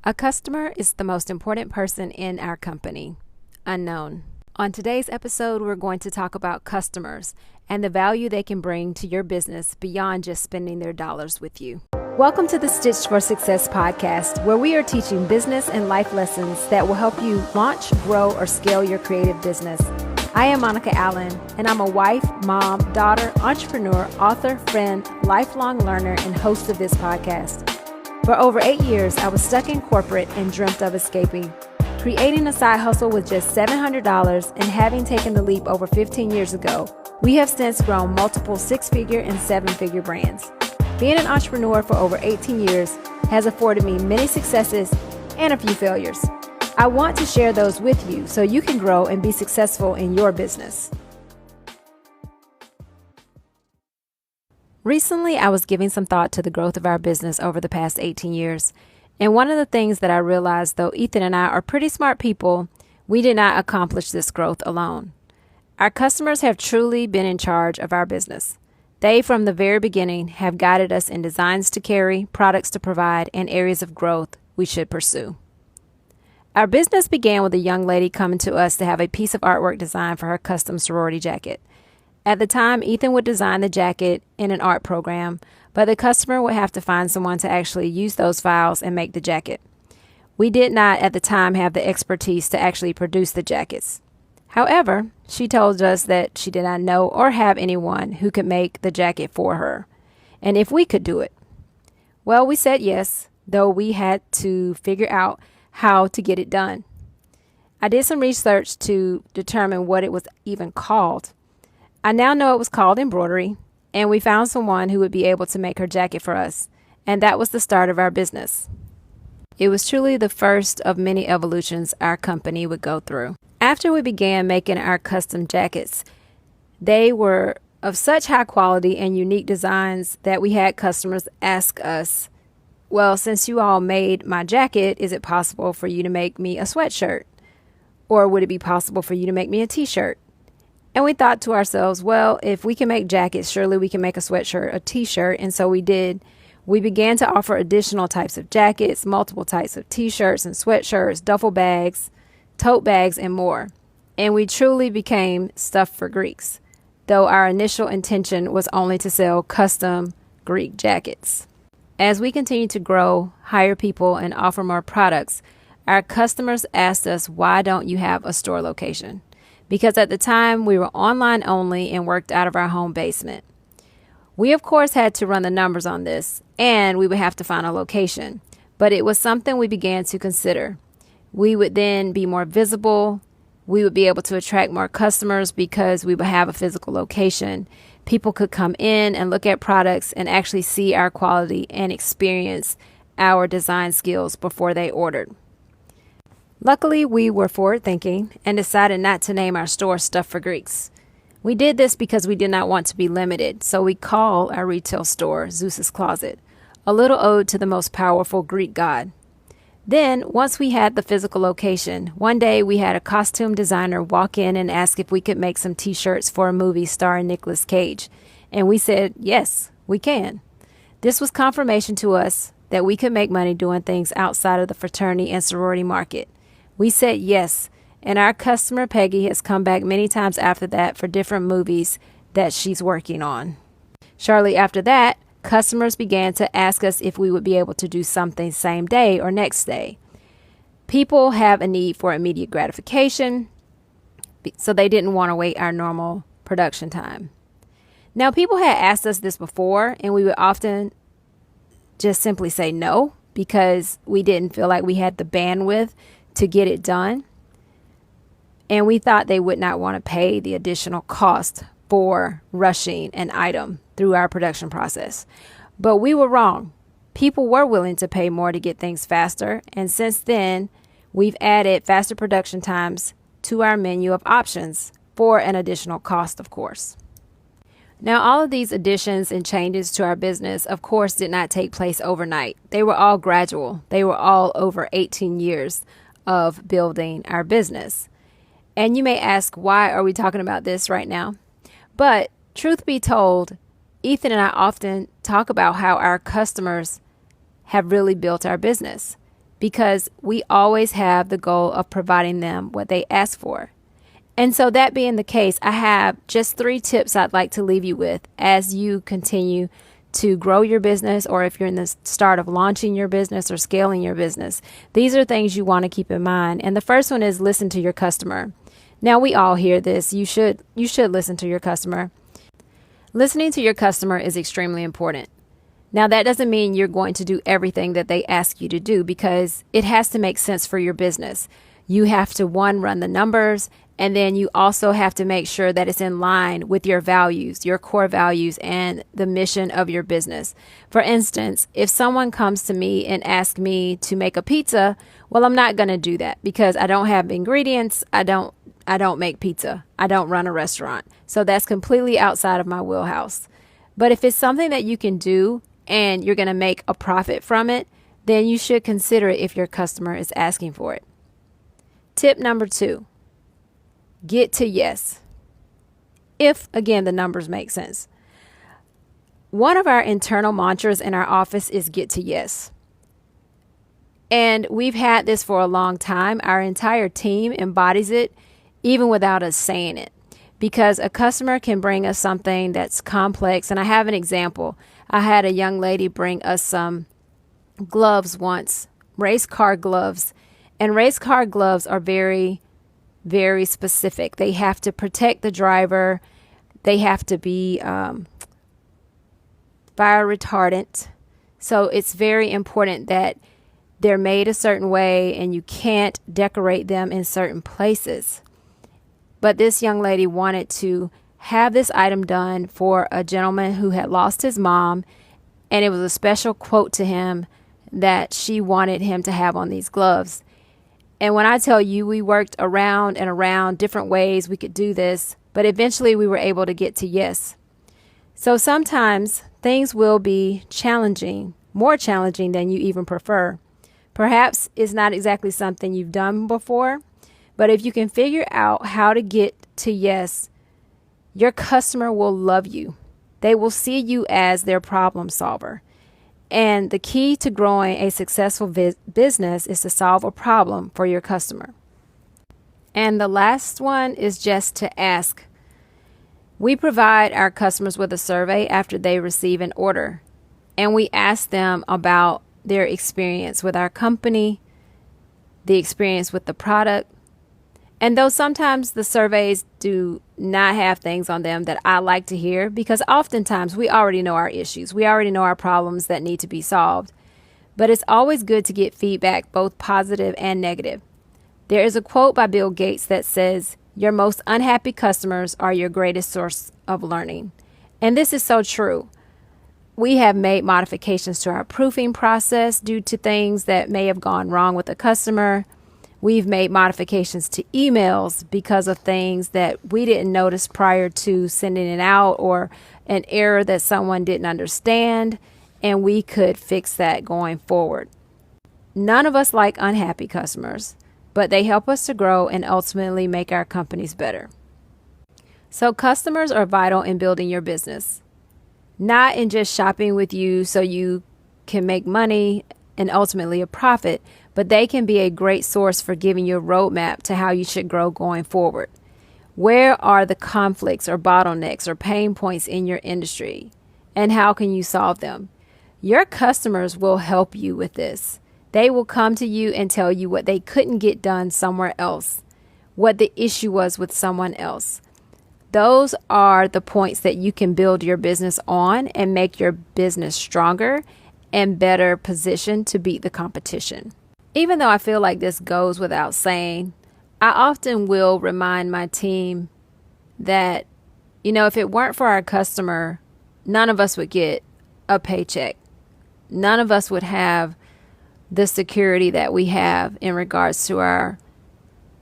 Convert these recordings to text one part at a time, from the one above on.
A customer is the most important person in our company. Unknown. On today's episode, we're going to talk about customers and the value they can bring to your business beyond just spending their dollars with you. Welcome to the Stitched for Success podcast, where we are teaching business and life lessons that will help you launch, grow, or scale your creative business. I am Monica Allen, and I'm a wife, mom, daughter, entrepreneur, author, friend, lifelong learner, and host of this podcast. For over 8 years, I was stuck in corporate and dreamt of escaping. Creating a side hustle with just $700 and having taken the leap over 15 years ago, we have since grown multiple six-figure and seven-figure brands. Being an entrepreneur for over 18 years has afforded me many successes and a few failures. I want to share those with you so you can grow and be successful in your business. Recently, I was giving some thought to the growth of our business over the past 18 years. And one of the things that I realized, though Ethan and I are pretty smart people, we did not accomplish this growth alone. Our customers have truly been in charge of our business. They, from the very beginning, have guided us in designs to carry, products to provide, and areas of growth we should pursue. Our business began with a young lady coming to us to have a piece of artwork designed for her custom sorority jacket. At the time, Ethan would design the jacket in an art program, but the customer would have to find someone to actually use those files and make the jacket. We did not at the time have the expertise to actually produce the jackets. However, she told us that she did not know or have anyone who could make the jacket for her, and if we could do it. Well, we said yes, though we had to figure out how to get it done. I did some research to determine what it was even called. I now know it was called embroidery, and we found someone who would be able to make her jacket for us, and that was the start of our business. It was truly the first of many evolutions our company would go through. After we began making our custom jackets, they were of such high quality and unique designs that we had customers ask us, well, since you all made my jacket, is it possible for you to make me a sweatshirt? Or would it be possible for you to make me a t-shirt? And we thought to ourselves, well, if we can make jackets, surely we can make a sweatshirt, a t-shirt. And so we did. We began to offer additional types of jackets, multiple types of t-shirts and sweatshirts, duffel bags, tote bags, and more. And we truly became Stuff for Greeks, though our initial intention was only to sell custom Greek jackets. As we continued to grow, hire people, and offer more products, our customers asked us, why don't you have a store location? Because at the time, we were online only and worked out of our home basement. We, of course, had to run the numbers on this, and we would have to find a location. But it was something we began to consider. We would then be more visible. We would be able to attract more customers because we would have a physical location. People could come in and look at products and actually see our quality and experience our design skills before they ordered. Luckily, we were forward-thinking and decided not to name our store Stuff for Greeks. We did this because we did not want to be limited, so we call our retail store Zeus's Closet, a little ode to the most powerful Greek god. Then, once we had the physical location, one day we had a costume designer walk in and ask if we could make some t-shirts for a movie starring Nicolas Cage, and we said, yes, we can. This was confirmation to us that we could make money doing things outside of the fraternity and sorority market. We said yes, and our customer Peggy has come back many times after that for different movies that she's working on. Shortly after that, customers began to ask us if we would be able to do something same day or next day. People have a need for immediate gratification, so they didn't want to wait our normal production time. Now, people had asked us this before, and we would often just simply say no because we didn't feel like we had the bandwidth to get it done. And we thought they would not want to pay the additional cost for rushing an item through our production process. But we were wrong. People were willing to pay more to get things faster. And since then, we've added faster production times to our menu of options for an additional cost, of course. Now, all of these additions and changes to our business, of course, did not take place overnight. They were all gradual. They were all over 18 years of building our business. And you may ask, why are we talking about this right now? But truth be told, Ethan and I often talk about how our customers have really built our business. because we always have the goal of providing them what they ask for. And so that being the case, I have just 3 tips I'd like to leave you with as you continue to grow your business, or if you're in the start of launching your business or scaling your business. These are things you want to keep in mind. And the first one is listen to your customer. Now, we all hear this. You should listen to your customer. Listening to your customer is extremely important. Now, that doesn't mean you're going to do everything that they ask you to do, because it has to make sense for your business. You have to, one, run the numbers, and then you also have to make sure that it's in line with your values, your core values, and the mission of your business. For instance, if someone comes to me and asks me to make a pizza, well, I'm not going to do that because I don't have ingredients. I don't make pizza. I don't run a restaurant. So that's completely outside of my wheelhouse. But if it's something that you can do and you're going to make a profit from it, then you should consider it if your customer is asking for it. Tip number 2. Get to yes. If, again, the numbers make sense. One of our internal mantras in our office is get to yes. And we've had this for a long time. Our entire team embodies it, even without us saying it. Because a customer can bring us something that's complex. And I have an example. I had a young lady bring us some gloves once, race car gloves. And race car gloves are very, very specific. They have to protect the driver. They have to be fire retardant. So it's very important that they're made a certain way and you can't decorate them in certain places. But this young lady wanted to have this item done for a gentleman who had lost his mom, and it was a special quote to him that she wanted him to have on these gloves. And when I tell you, we worked around and around different ways we could do this, but eventually we were able to get to yes. So sometimes things will be challenging, more challenging than you even prefer. Perhaps it's not exactly something you've done before, but if you can figure out how to get to yes, your customer will love you. They will see you as their problem solver. And the key to growing a successful business is to solve a problem for your customer. And the last one is just to ask. We provide our customers with a survey after they receive an order, and we ask them about their experience with our company, the experience with the product. And though sometimes the surveys do not have things on them that I like to hear, because oftentimes we already know our issues. We already know our problems that need to be solved. But it's always good to get feedback, both positive and negative. There is a quote by Bill Gates that says, "Your most unhappy customers are your greatest source of learning." And this is so true. We have made modifications to our proofing process due to things that may have gone wrong with the customer. We've made modifications to emails because of things that we didn't notice prior to sending it out, or an error that someone didn't understand, and we could fix that going forward. None of us like unhappy customers, but they help us to grow and ultimately make our companies better. So customers are vital in building your business, not in just shopping with you so you can make money and ultimately a profit, but they can be a great source for giving you a roadmap to how you should grow going forward. Where are the conflicts or bottlenecks or pain points in your industry, and how can you solve them? Your customers will help you with this. They will come to you and tell you what they couldn't get done somewhere else, what the issue was with someone else. Those are the points that you can build your business on and make your business stronger and better positioned to beat the competition. Even though I feel like this goes without saying, I often will remind my team that, if it weren't for our customer, none of us would get a paycheck. None of us would have the security that we have in regards to our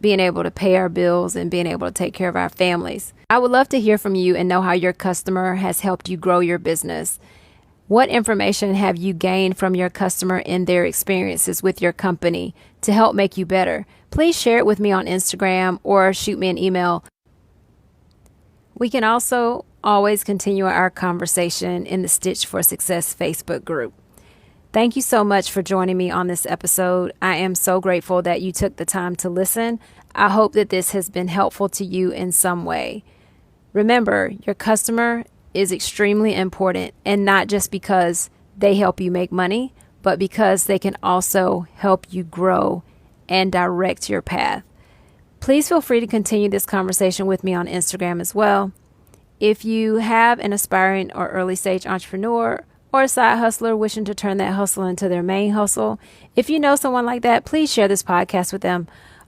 being able to pay our bills and being able to take care of our families. I would love to hear from you and know how your customer has helped you grow your business. What information have you gained from your customer in their experiences with your company to help make you better? Please share it with me on Instagram or shoot me an email. We can also always continue our conversation in the Stitch for Success Facebook group. Thank you so much for joining me on this episode. I am so grateful that you took the time to listen. I hope that this has been helpful to you in some way. Remember, your customer is extremely important, and not just because they help you make money, but because they can also help you grow and direct your path. Please feel free to continue this conversation with me on Instagram as well. If you have an aspiring or early stage entrepreneur or a side hustler wishing to turn that hustle into their main hustle, if you know someone like that, please share this podcast with them.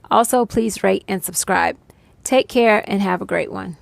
Also, please rate and subscribe. Take care and have a great one.